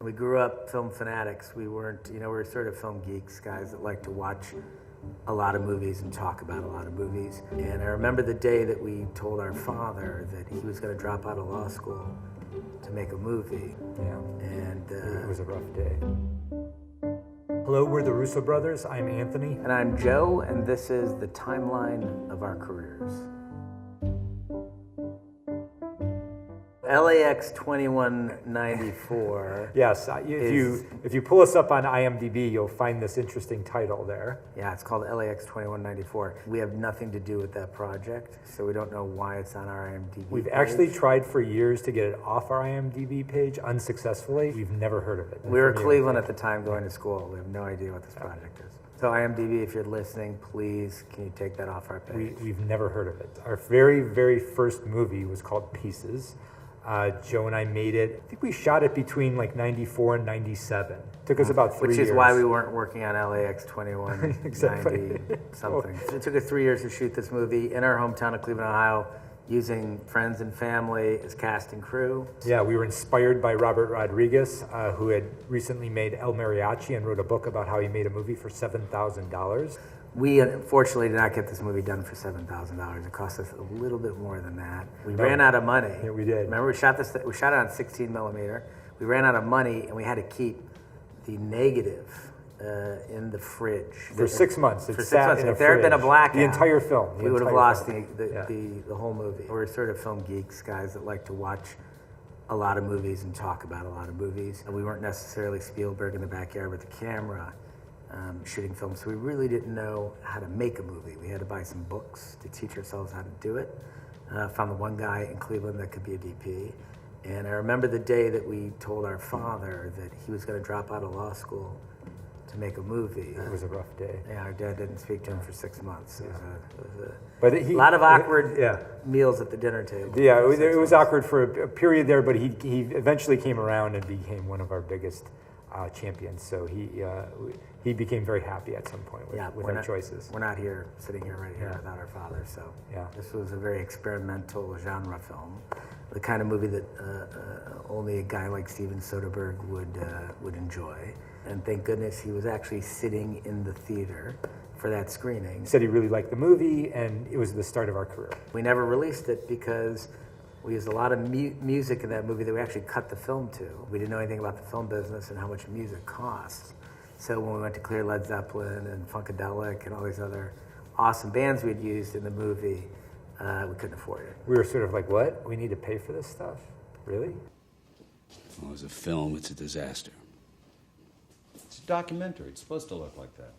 We grew up film fanatics. We weren't, we were sort of film geeks, guys that like to watch a lot of movies and talk about a lot of movies. And I remember the day that we told our father that he was going to drop out of law school to make a movie. Yeah. And it was a rough day. Hello, we're the Russo brothers. I'm Anthony. And I'm Joe, and this is the timeline of our careers. LAX 2194. Yes, if you pull us up on IMDb, you'll find this interesting title there. Yeah, it's called LAX 2194. We have nothing to do with that project, so we don't know why it's on our IMDb We've page. actually tried for years to get it off our IMDb page unsuccessfely. We've never heard of it. We were in Cleveland at the time going to school. We have no idea what this project is. So IMDb, if you're listening, please, can you take that off our page? We've never heard of it. Our very, very first movie was called Pieces. Joe and I made it. I think we shot it between like 94 and 97. Took us about 3 years. Which is why we weren't working on LAX 2190 Exactly. something. It took us 3 years to shoot this movie in our hometown of Cleveland, Ohio, using friends and family as cast and crew. Yeah, we were inspired by Robert Rodriguez, who had recently made El Mariachi and wrote a book about how he made a movie for $7,000. We unfortunately did not get this movie done for $7,000. It cost us a little bit more than that. We ran out of money. Yeah, we did. Remember, we shot it on 16 millimeter. We ran out of money, and we had to keep the negative in the fridge For 6 months. For 6 months. In a If there had been a fridge. blackout, The entire film. we would have lost the Yeah. whole movie. We're sort of film geeks, guys that like to watch a lot of movies and talk about a lot of movies. And we weren't necessarily Spielberg in the backyard with the camera. Shooting films, so we really didn't know how to make a movie. We had to buy some books to teach ourselves how to do it. Found the one guy in Cleveland that could be a DP, and I remember the day that we told our father that he was going to drop out of law school to make a movie. It was a rough day. Yeah, our dad didn't speak to him for 6 months. It was But a lot of awkward meals at the dinner table. Yeah, it was awkward for a period there, but he eventually came around and became one of our biggest champions. So he became very happy at some point with our choices. We're not sitting here without our father. So this was a very experimental genre film, the kind of movie that only a guy like Steven Soderbergh would enjoy. And thank goodness he was actually sitting in the theater for that screening. He said he really liked the movie, and it was the start of our career. We never released it because we used a lot of music in that movie that we actually cut the film to. We didn't know anything about the film business and how much music costs. So when we went to clear Led Zeppelin and Funkadelic and all these other awesome bands we'd used in the movie, we couldn't afford it. We were sort of like, what? We need to pay for this stuff? Really? Well, as a film, it's a disaster. It's a documentary. It's supposed to look like that.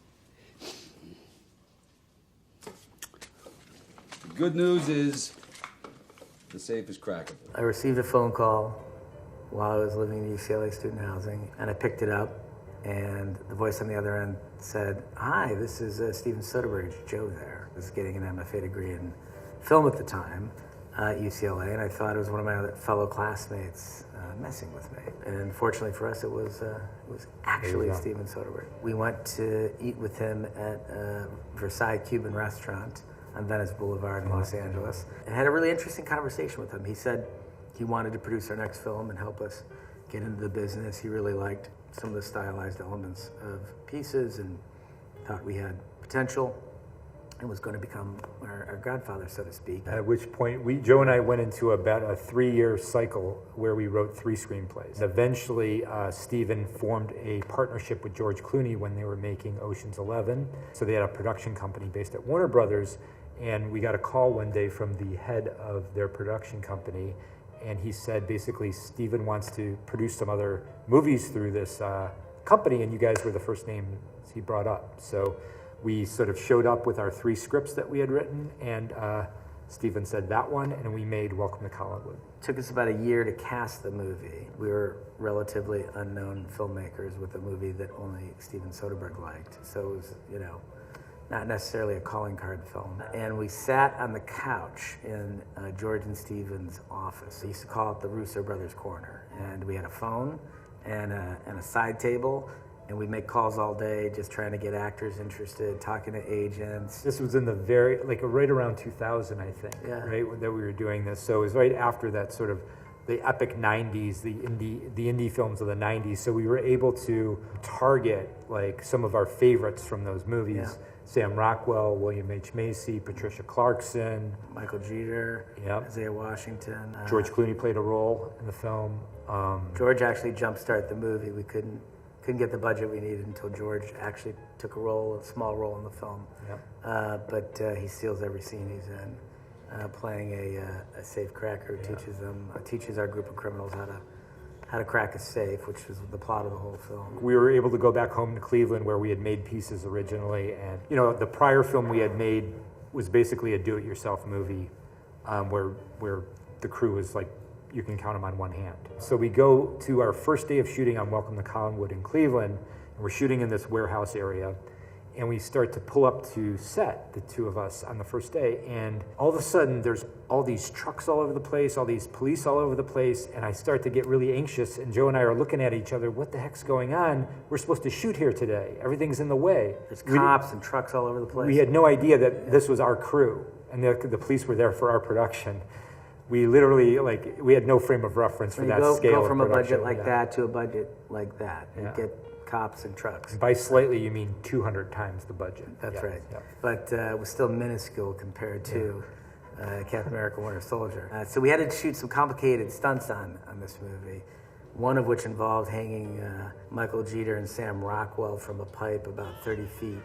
The good news is the safe is crackable. I received a phone call while I was living in UCLA student housing, and I picked it up, and the voice on the other end said, "Hi, this is Steven Soderbergh. Is Joe there?" I was getting an MFA degree in film at the time at UCLA, and I thought it was one of my other fellow classmates messing with me. And fortunately for us, it was actually Steven Soderbergh. We went to eat with him at Versailles Cuban restaurant on Venice Boulevard in Los Angeles, and had a really interesting conversation with him. He said he wanted to produce our next film and help us get into the business. He really liked some of the stylized elements of Pieces and thought we had potential and was going to become our godfather, so to speak. At which point, Joe and I went into about a 3-year cycle where we wrote 3 screenplays. Eventually, Steven formed a partnership with George Clooney when they were making Ocean's 11. So they had a production company based at Warner Brothers, and we got a call one day from the head of their production company, and he said, basically, Steven wants to produce some other movies through this company, and you guys were the first names he brought up. So we sort of showed up with our 3 scripts that we had written, and Steven said that one, and we made Welcome to Collinwood. It took us about a year to cast the movie. We were relatively unknown filmmakers with a movie that only Steven Soderbergh liked. So it was, not necessarily a calling card film. And we sat on the couch in George and Steven's office. They used to call it the Russo Brothers Corner. And we had a phone and a side table, and we'd make calls all day just trying to get actors interested, talking to agents. This was in the right around 2000, I think, right, that we were doing this. So it was right after that sort of epic 90s, the indie films of the 90s. So we were able to target like some of our favorites from those movies. Yeah. Sam Rockwell, William H. Macy, Patricia Clarkson, Michael Jeter, Yep. Isaiah Washington. George Clooney played a role in the film. George actually jumpstarted the movie. We couldn't get the budget we needed until George actually took a small role in the film. Yep. But he steals every scene he's in, playing a safe cracker who teaches our group of criminals how to crack a safe, which is the plot of the whole film. We were able to go back home to Cleveland where we had made pieces originally, and the prior film we had made was basically a do-it-yourself movie, where the crew was like, you can count them on one hand. So we go to our first day of shooting on Welcome to Collinwood in Cleveland, and we're shooting in this warehouse area, and we start to pull up to set, the two of us, on the first day, and all of a sudden there's all these trucks all over the place, all these police all over the place, and I start to get really anxious, and Joe and I are looking at each other, what the heck's going on? We're supposed to shoot here today. Everything's in the way. There's cops and trucks all over the place. We had no idea that this was our crew, and the police were there for our production. We literally, we had no frame of reference for that scale go from of a budget production. like that to a budget like that. Yeah. You get cops and trucks. By slightly, you mean 200 times the budget. That's Yeah, right. yeah. But it was still minuscule compared to Captain America Winter Soldier. So we had to shoot some complicated stunts on this movie, one of which involved hanging Michael Jeter and Sam Rockwell from a pipe about 30 feet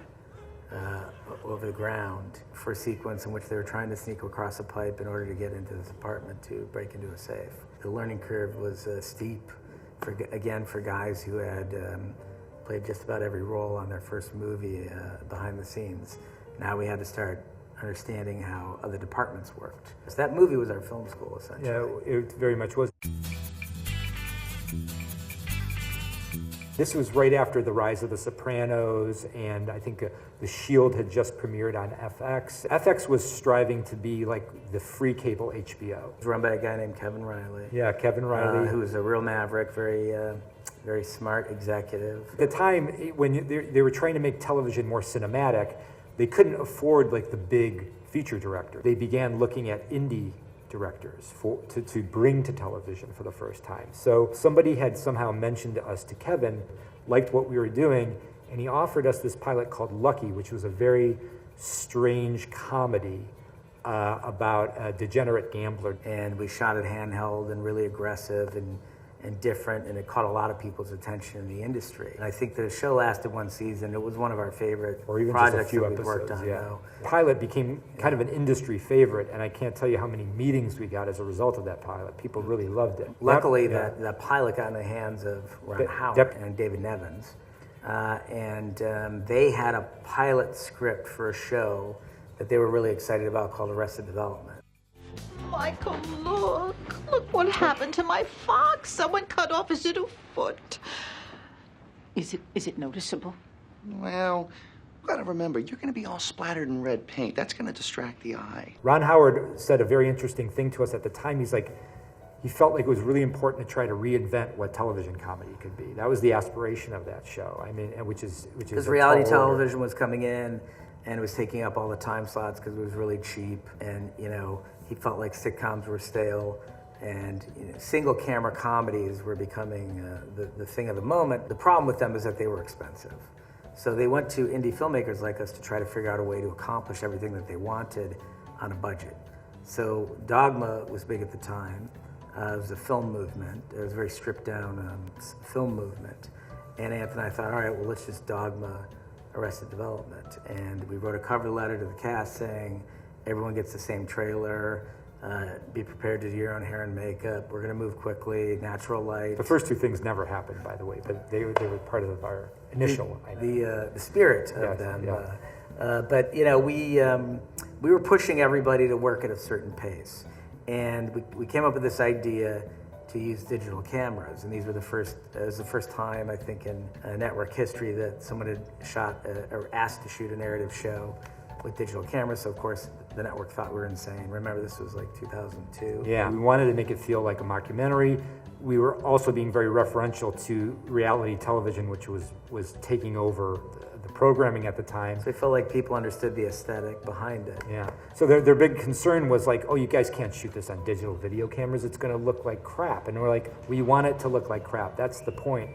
over the ground for a sequence in which they were trying to sneak across a pipe in order to get into this apartment to break into a safe. The learning curve was steep, for guys who had played just about every role on their first movie behind the scenes. Now we had to start understanding how other departments worked. So that movie was our film school, essentially. Yeah, it very much was. This was right after the rise of The Sopranos, and I think The Shield had just premiered on FX. FX was striving to be like the free cable HBO. It was run by a guy named Kevin Riley. Yeah, Kevin Riley. Who was a real maverick, very smart executive. At the time, when they were trying to make television more cinematic, they couldn't afford like the big feature director. They began looking at indie directors to bring to television for the first time. So somebody had somehow mentioned to us, to Kevin, liked what we were doing, and he offered us this pilot called Lucky, which was a very strange comedy about a degenerate gambler. And we shot it handheld and really aggressive and different, and it caught a lot of people's attention in the industry. And I think the show lasted one season. It was one of our favorite Or even projects just a few that we've episodes, worked on. yeah. Though. Pilot became kind of an industry favorite, and I can't tell you how many meetings we got as a result of that pilot. People really loved it. Luckily, Yeah. that pilot got in the hands of Ron Howard and David Nevins, and they had a pilot script for a show that they were really excited about called Arrested Development. Michael, look what happened to my fox. Someone cut off his little foot. Is it noticeable? Well, you gotta remember, you're gonna be all splattered in red paint. That's gonna distract the eye. Ron Howard said a very interesting thing to us at the time. He's like, he felt like it was really important to try to reinvent what television comedy could be. That was the aspiration of that show. I mean, which is Because a reality tall order. television was coming in, and it was taking up all the time slots because it was really cheap, and he felt like sitcoms were stale, and single camera comedies were becoming the thing of the moment. The problem with them is that they were expensive. So they went to indie filmmakers like us to try to figure out a way to accomplish everything that they wanted on a budget. So Dogma was big at the time. It was a film movement. It was a very stripped down film movement. And Anthony and I thought, all right, well, let's just Dogma Arrested Development. And we wrote a cover letter to the cast saying, everyone gets the same trailer, be prepared to do your own hair and makeup, we're gonna move quickly, natural light. The first two things never happened, by the way, but they were part of our initial idea. The spirit of Yes, them. yeah. But we were pushing everybody to work at a certain pace. And we came up with this idea to use digital cameras, and it was the first time, I think, in network history that someone had shot or asked to shoot a narrative show with digital cameras. So of course the network thought we were insane. Remember, this was like 2002. Yeah, we wanted to make it feel like a mockumentary. We were also being very referential to reality television, which was taking over the programming at the time. So we felt like people understood the aesthetic behind it. Yeah. So their big concern was like, oh, you guys can't shoot this on digital video cameras. It's going to look like crap. And we're like, we want it to look like crap. That's the point.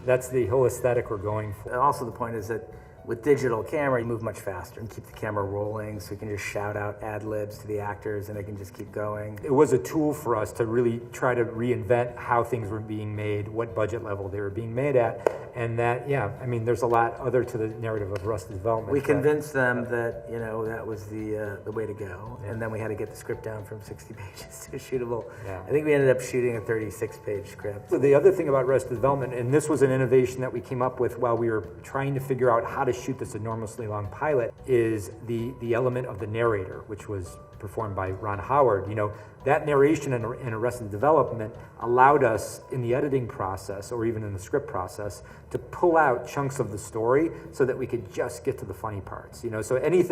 That's the whole aesthetic we're going for. And also the point is that with digital camera, you move much faster and keep the camera rolling, so you can just shout out ad libs to the actors and they can just keep going. It was a tool for us to really try to reinvent how things were being made, what budget level they were being made at, and that, yeah, I mean, there's a lot other to the narrative of Arrested Development. We convinced them that, you know, that was the way to go, and then we had to get the script down from 60 pages to shootable. Yeah. I think we ended up shooting a 36-page script. So the other thing about Arrested Development, and this was an innovation that we came up with while we were trying to figure out how to shoot this enormously long pilot, is the element of the narrator, which was performed by Ron Howard. You know, that narration in Arrested Development allowed us in the editing process, or even in the script process, to pull out chunks of the story so that we could just get to the funny parts. You know, so any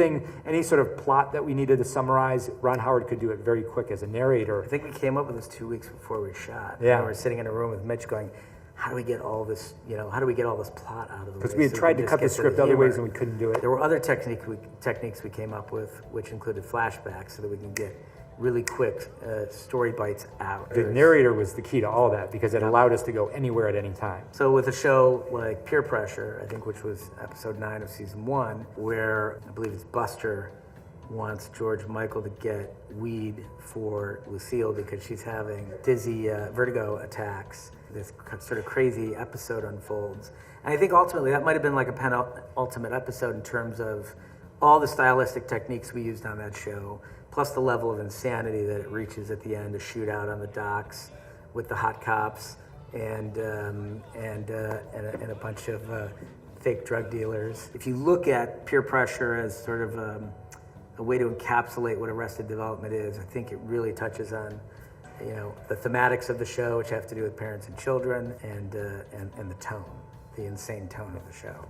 sort of plot that we needed to summarize, Ron Howard could do it very quick as a narrator. I think we came up with this 2 weeks before we shot. Yeah. And we were sitting in a room with Mitch going, how do we get all this, you know, how do we get all this plot out of the way? Because we had so tried to just cut the get script the other ways humor? and we couldn't do it. There were other techniques we came up with, which included flashbacks, so that we can get really quick story bites out. The narrator was the key to all that because it allowed us to go anywhere at any time. So with a show like Peer Pressure, I think, which was episode 9 of season 1, where I believe it's Buster wants George Michael to get weed for Lucille because she's having dizzy vertigo attacks. This sort of crazy episode unfolds. And I think ultimately that might have been like a penultimate episode in terms of all the stylistic techniques we used on that show, plus the level of insanity that it reaches at the end, a shootout on the docks with the hot cops and a bunch of fake drug dealers. If you look at Peer Pressure as sort of a way to encapsulate what Arrested Development is, I think it really touches on, you know, the thematics of the show, which have to do with parents and children, and the tone, the insane tone of the show.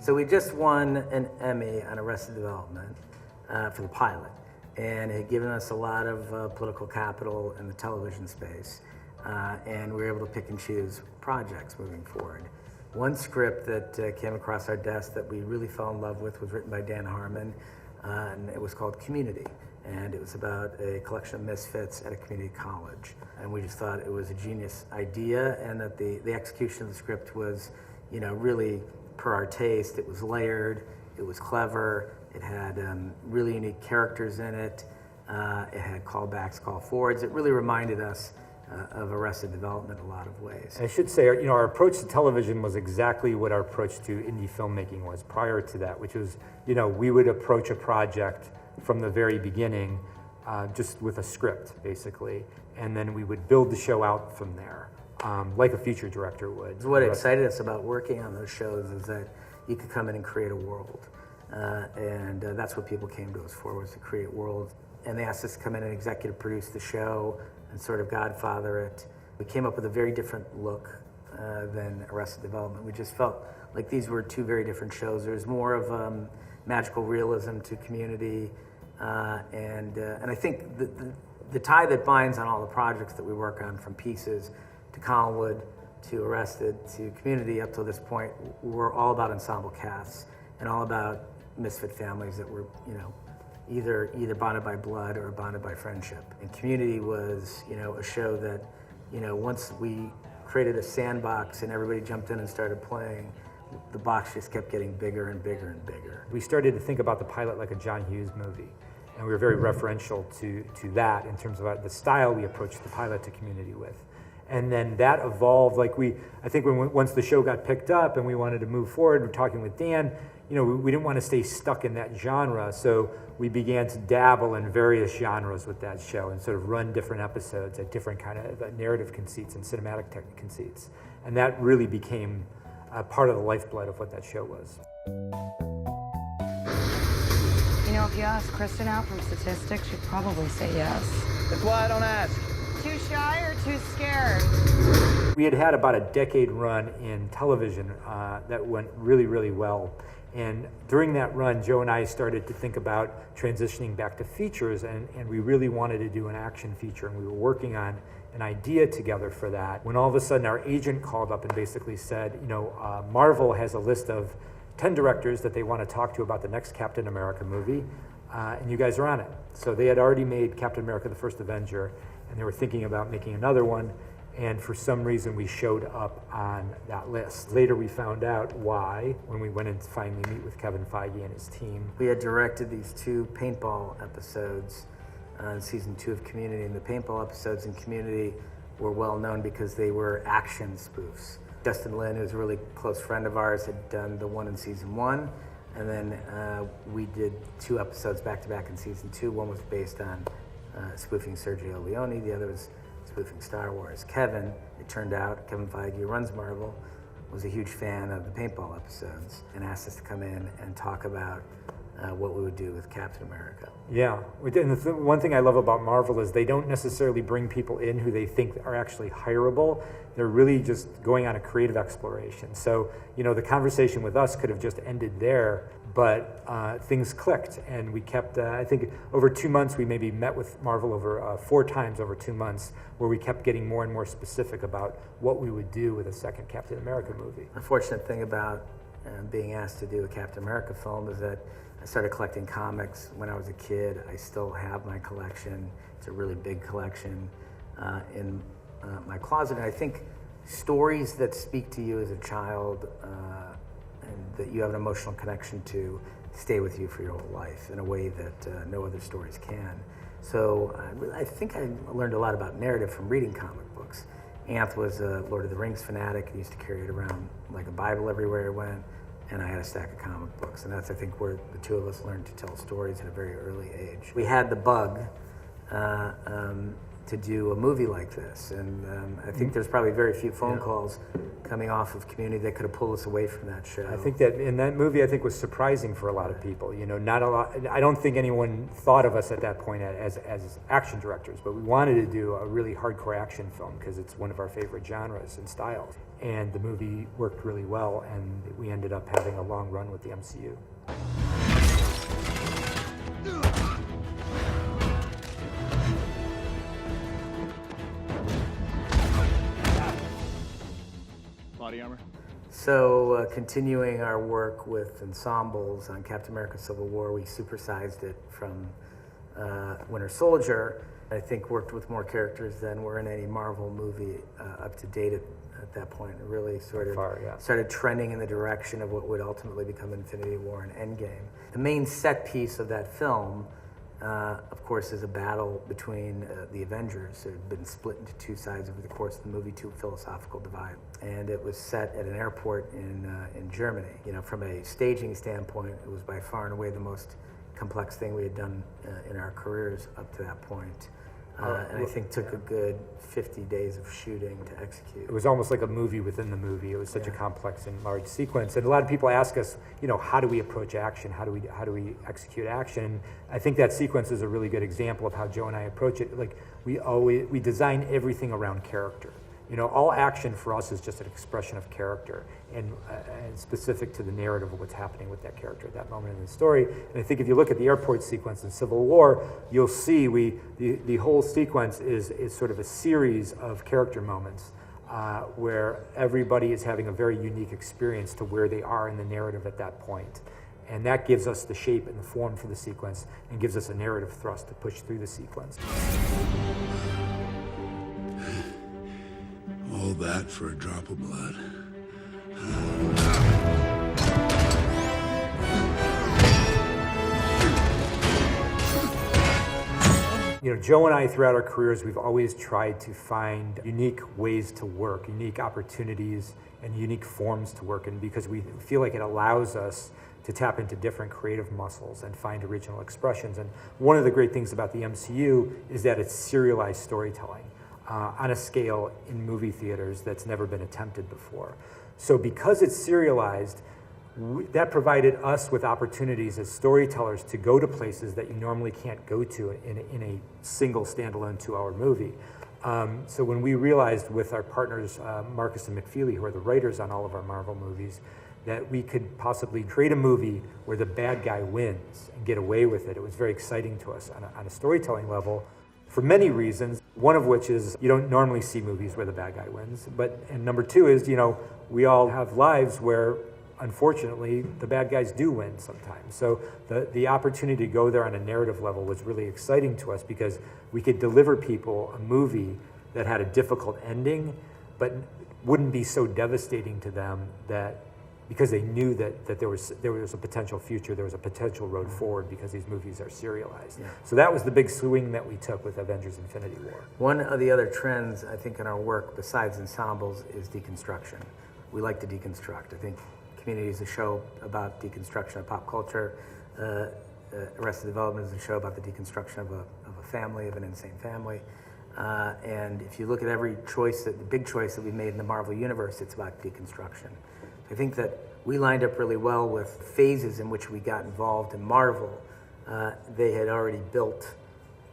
So we just won an Emmy on Arrested Development for the pilot, and it had given us a lot of political capital in the television space, and we were able to pick and choose projects moving forward. One script that came across our desk that we really fell in love with was written by Dan Harmon, and it was called Community, and it was about a collection of misfits at a community college. And we just thought it was a genius idea, and that the execution of the script was, you know, really per our taste. It was layered, it was clever, it had really unique characters in it, it had callbacks, call forwards. It really reminded us of Arrested Development in a lot of ways. I should say, you know, our approach to television was exactly what our approach to indie filmmaking was prior to that, which was, you know, we would approach a project from the very beginning just with a script, basically, and then we would build the show out from there, like a feature director would. What excited us about working on those shows is that you could come in and create a world, and that's what people came to us for, was to create worlds. And they asked us to come in and executive produce the show and sort of godfather it. We came up with a very different look than Arrested Development. We just felt like these were two very different shows. There's more of magical realism to Community, and I think the tie that binds on all the projects that we work on, from Pieces to Collinwood to Arrested to Community up till this point, we're all about ensemble casts and all about misfit families that were, you know, either bonded by blood or bonded by friendship. And Community was, you know, a show that, you know, once we created a sandbox and everybody jumped in and started playing, the box just kept getting bigger and bigger and bigger. We started to think about the pilot like a John Hughes movie, and we were very referential to that in terms of the style we approached the pilot to Community with. And then that evolved, I think once the show got picked up and we wanted to move forward, we're talking with Dan, you know, we didn't want to stay stuck in that genre, so we began to dabble in various genres with that show and sort of run different episodes at different kind of narrative conceits and cinematic conceits. And that really became part of the lifeblood of what that show was. You know, if you ask Kristen out from statistics, she'd probably say yes. That's why I don't ask. Too shy or too scared? We had about a decade run in television that went really, really well. And during that run, Joe and I started to think about transitioning back to features, and we really wanted to do an action feature, and we were working on an idea together for that, when all of a sudden our agent called up and basically said, Marvel has a list of 10 directors that they want to talk to about the next Captain America movie, and you guys are on it. So they had already made Captain America the First Avenger, and they were thinking about making another one, and for some reason we showed up on that list. Later we found out why when we went in to finally meet with Kevin Feige and his team. We had directed these 2 paintball episodes in season 2 of Community, and the paintball episodes in Community were well known because they were action spoofs. Justin Lin, who's a really close friend of ours, had done the one in season 1, and then we did 2 episodes back to back in season 2. One was based on spoofing Sergio Leone, the other was spoofing Star Wars. Kevin, it turned out, Kevin Feige, who runs Marvel, was a huge fan of the paintball episodes and asked us to come in and talk about what we would do with Captain America. Yeah, and one thing I love about Marvel is they don't necessarily bring people in who they think are actually hireable. They're really just going on a creative exploration. So, the conversation with us could have just ended there, but things clicked, and we kept, I think over 2 months, we maybe met with Marvel over 4 times over 2 months, where we kept getting more and more specific about what we would do with a second Captain America movie. The fortunate thing about being asked to do a Captain America film is that I started collecting comics when I was a kid. I still have my collection. It's a really big collection in my closet. And I think stories that speak to you as a child and that you have an emotional connection to stay with you for your whole life in a way that no other stories can. So I think I learned a lot about narrative from reading comic books. Anth was a Lord of the Rings fanatic and used to carry it around like a Bible everywhere he went. And I had a stack of comic books, and that's, I think, where the 2 of us learned to tell stories at a very early age. We had the bug to do a movie like this, and I think there's probably very few phone calls coming off of Community that could have pulled us away from that show. I think that in that movie, I think was surprising for a lot of people. Not a lot. I don't think anyone thought of us at that point as action directors, but we wanted to do a really hardcore action film because it's one of our favorite genres and styles. And the movie worked really well, and we ended up having a long run with the MCU. Body armor? So continuing our work with ensembles on Captain America Civil War, we supersized it from Winter Soldier. I think worked with more characters than were in any Marvel movie up to date at that point. It really sort of started trending in the direction of what would ultimately become Infinity War and Endgame. The main set piece of that film, of course, is a battle between the Avengers. It had been split into 2 sides over the course of the movie, 2 philosophical divides. And it was set at an airport in Germany. From a staging standpoint, it was by far and away the most complex thing we had done in our careers up to that point. And I think took a good 50 days of shooting to execute. It was almost like a movie within the movie. It was such a complex and large sequence. And a lot of people ask us, how do we approach action? How do we execute action? And I think that sequence is a really good example of how Joe and I approach it. Like we design everything around character. All action for us is just an expression of character and specific to the narrative of what's happening with that character at that moment in the story. And I think if you look at the airport sequence in Civil War, you'll see the whole sequence is sort of a series of character moments where everybody is having a very unique experience to where they are in the narrative at that point. And that gives us the shape and the form for the sequence and gives us a narrative thrust to push through the sequence. All that for a drop of blood. Joe and I, throughout our careers, we've always tried to find unique ways to work, unique opportunities, and unique forms to work in because we feel like it allows us to tap into different creative muscles and find original expressions. And one of the great things about the MCU is that it's serialized storytelling on a scale in movie theaters that's never been attempted before. So because it's serialized, that provided us with opportunities as storytellers to go to places that you normally can't go to in a single standalone 2-hour movie. So when we realized with our partners, Marcus and McFeely, who are the writers on all of our Marvel movies, that we could possibly create a movie where the bad guy wins and get away with it, it was very exciting to us on a storytelling level. for many reasons, one of which is you don't normally see movies where the bad guy wins. And number two is, we all have lives where, unfortunately, the bad guys do win sometimes. So the opportunity to go there on a narrative level was really exciting to us because we could deliver people a movie that had a difficult ending, but wouldn't be so devastating to them because they knew that there was a potential future, there was a potential road forward because these movies are serialized. Yeah. So that was the big swing that we took with Avengers Infinity War. One of the other trends, I think, in our work, besides ensembles, is deconstruction. We like to deconstruct. I think Community is a show about deconstruction of pop culture. Arrested Development is a show about the deconstruction of a family, of an insane family. And if you look at every choice, the big choice that we made in the Marvel Universe, it's about deconstruction. I think that we lined up really well with phases in which we got involved in Marvel. They had already built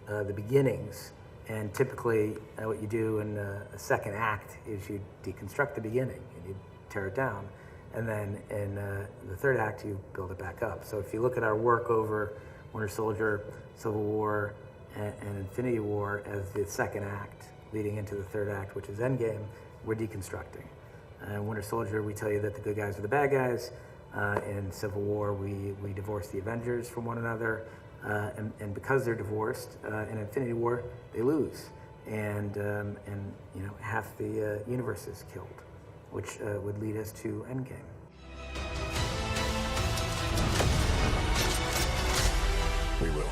the beginnings, and typically what you do in a second act is you deconstruct the beginning and you tear it down, and then in the third act you build it back up. So if you look at our work over Winter Soldier, Civil War, and Infinity War as the second act leading into the third act, which is Endgame, we're deconstructing. In Winter Soldier, we tell you that the good guys are the bad guys. In Civil War, we divorce the Avengers from one another. And because they're divorced, in Infinity War, they lose. And half the universe is killed, which would lead us to Endgame. We will.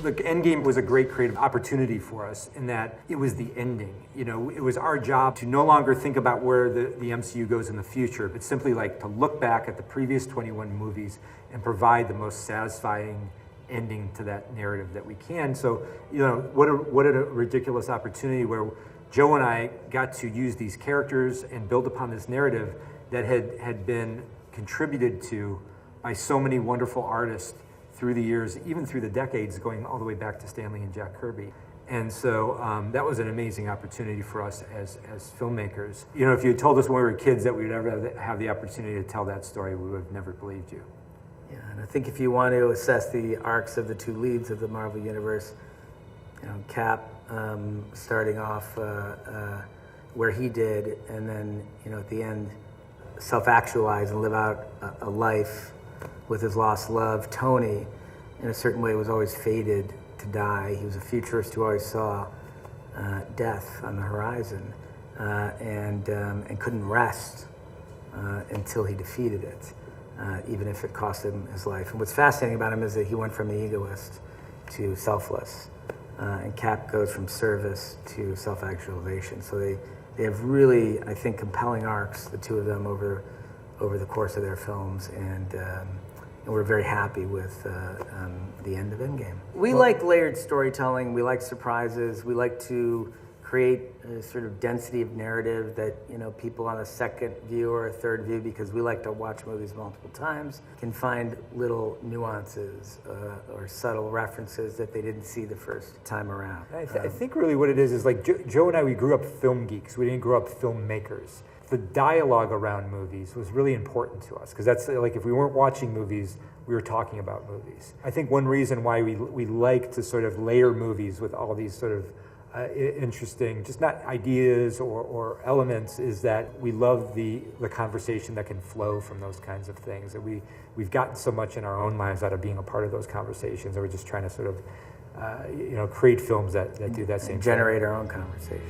The Endgame was a great creative opportunity for us in that it was the ending. It was our job to no longer think about where the MCU goes in the future, but simply like to look back at the previous 21 movies and provide the most satisfying ending to that narrative that we can. So, what a ridiculous opportunity where Joe and I got to use these characters and build upon this narrative that had been contributed to by so many wonderful artists through the years, even through the decades, going all the way back to Stan Lee and Jack Kirby. And so that was an amazing opportunity for us as filmmakers. If you had told us when we were kids that we would ever have the opportunity to tell that story, we would have never believed you. Yeah, and I think if you want to assess the arcs of the two leads of the Marvel Universe, Cap starting off where he did, and then at the end self-actualize and live out a life with his lost love. Tony, in a certain way, was always fated to die. He was a futurist who always saw death on the horizon and couldn't rest until he defeated it, even if it cost him his life. And what's fascinating about him is that he went from the egoist to selfless, and Cap goes from service to self-actualization. So they have really, I think, compelling arcs, the two of them, over the course of their films, and we're very happy with the end of Endgame. We like layered storytelling. We like surprises. We like to create a sort of density of narrative that people on a second view or a third view, because we like to watch movies multiple times, can find little nuances or subtle references that they didn't see the first time around. I think really what it is like Joe and I, we grew up film geeks. We didn't grow up filmmakers. The dialogue around movies was really important to us, because that's like, if we weren't watching movies, we were talking about movies. I think one reason why we like to sort of layer movies with all these sort of interesting, just not ideas or elements, is that we love the conversation that can flow from those kinds of things. That we've gotten so much in our own lives out of being a part of those conversations, and we're just trying to sort of create films that do that same generate thing. Our own conversation.